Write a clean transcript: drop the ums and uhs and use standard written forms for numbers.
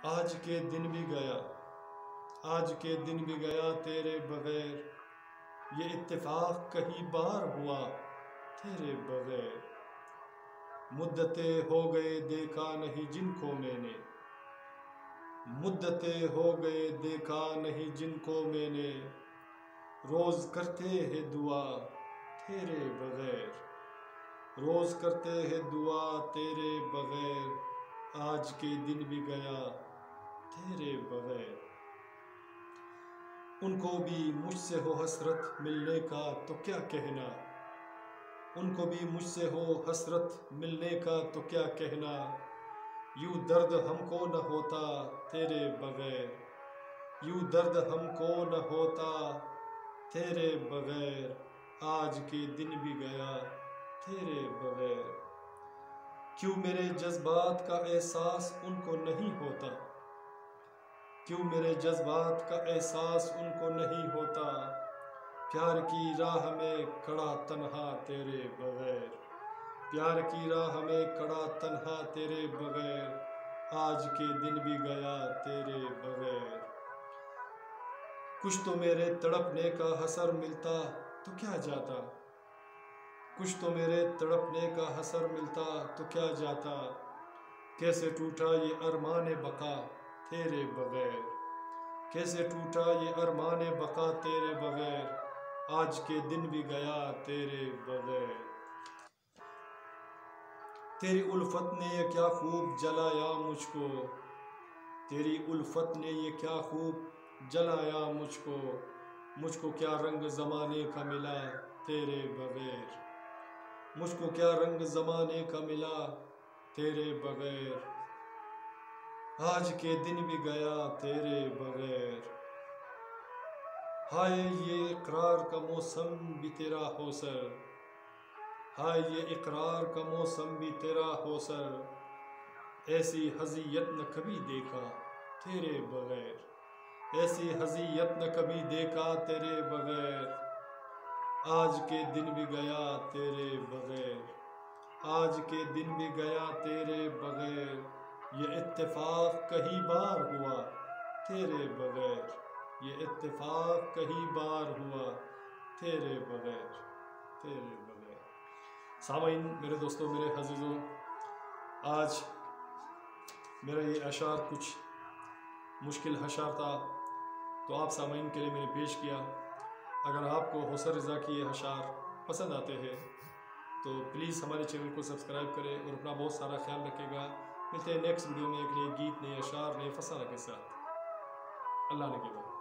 आज के दिन भी गया, आज के दिन भी गया तेरे बगैर, ये इत्तेफाक कहीं बार हुआ तेरे बगैर। मुद्दते हो गए देखा नहीं जिनको मैंने, मुद्दते हो गए देखा नहीं जिनको मैंने, रोज़ करते हैं दुआ तेरे बगैर, रोज़ करते हैं दुआ तेरे बगैर। आज के दिन भी गया तेरे बगैर। उनको भी मुझसे हो हसरत मिलने का तो क्या कहना, उनको भी मुझसे हो हसरत मिलने का तो क्या कहना। यूँ दर्द हमको न होता तेरे बगैर, यूँ दर्द हमको न होता तेरे बगैर। आज के दिन भी गया तेरे बगैर। क्यों मेरे जज्बात का एहसास उनको नहीं होता, क्यों मेरे जज्बात का एहसास उनको नहीं होता। प्यार की राह में खड़ा तन्हा तेरे बगैर, प्यार की राह में खड़ा तन्हा तेरे बगैर। आज के दिन भी गया तेरे बगैर। कुछ तो मेरे तड़पने का हसर मिलता तो क्या जाता, कुछ तो मेरे तड़पने का हसर मिलता तो क्या जाता। कैसे टूटा ये अरमान बका तेरे बगैर, कैसे टूटा ये अरमान बका तेरे बगैर। आज के दिन भी गया तेरे बगैर। तेरी उल्फत ने ये क्या खूब जलाया मुझको, तेरी उल्फत ने ये क्या खूब जलाया मुझको। मुझको क्या रंग ज़माने का मिला तेरे बगैर, मुझको क्या रंग ज़माने का मिला तेरे बगैर। आज के दिन भी गया तेरे बगैर। हाय ये इकरार का मौसम भी तेरा हो सर, हाय ये इकरार का मौसम भी तेरा हो सर। ऐसी हज़ियत न कभी देखा तेरे बगैर, ऐसी हज़ियत न कभी देखा तेरे बगैर। आज के दिन भी गया तेरे बगैर, आज के दिन भी गया तेरे बगैर। ये इत्तेफाक कहीं बार हुआ तेरे बगैर, ये इत्तेफाक कहीं बार हुआ तेरे बगैर, तेरे बगैर। सामाइन, मेरे दोस्तों, मेरे अज़ीज़ों, आज मेरा ये अशार कुछ मुश्किल अशार था तो आप सामाइन के लिए मैंने पेश किया। अगर आपको हौसर रज़ा के ये अशार पसंद आते हैं तो प्लीज़ हमारे चैनल को सब्सक्राइब करें और अपना बहुत सारा ख्याल रखेगा। मिलते हैं नेक्स्ट वीडियो में एक नए गीत, नए अशार, नए फसाना के साथ। अल्लाह ने के बाद।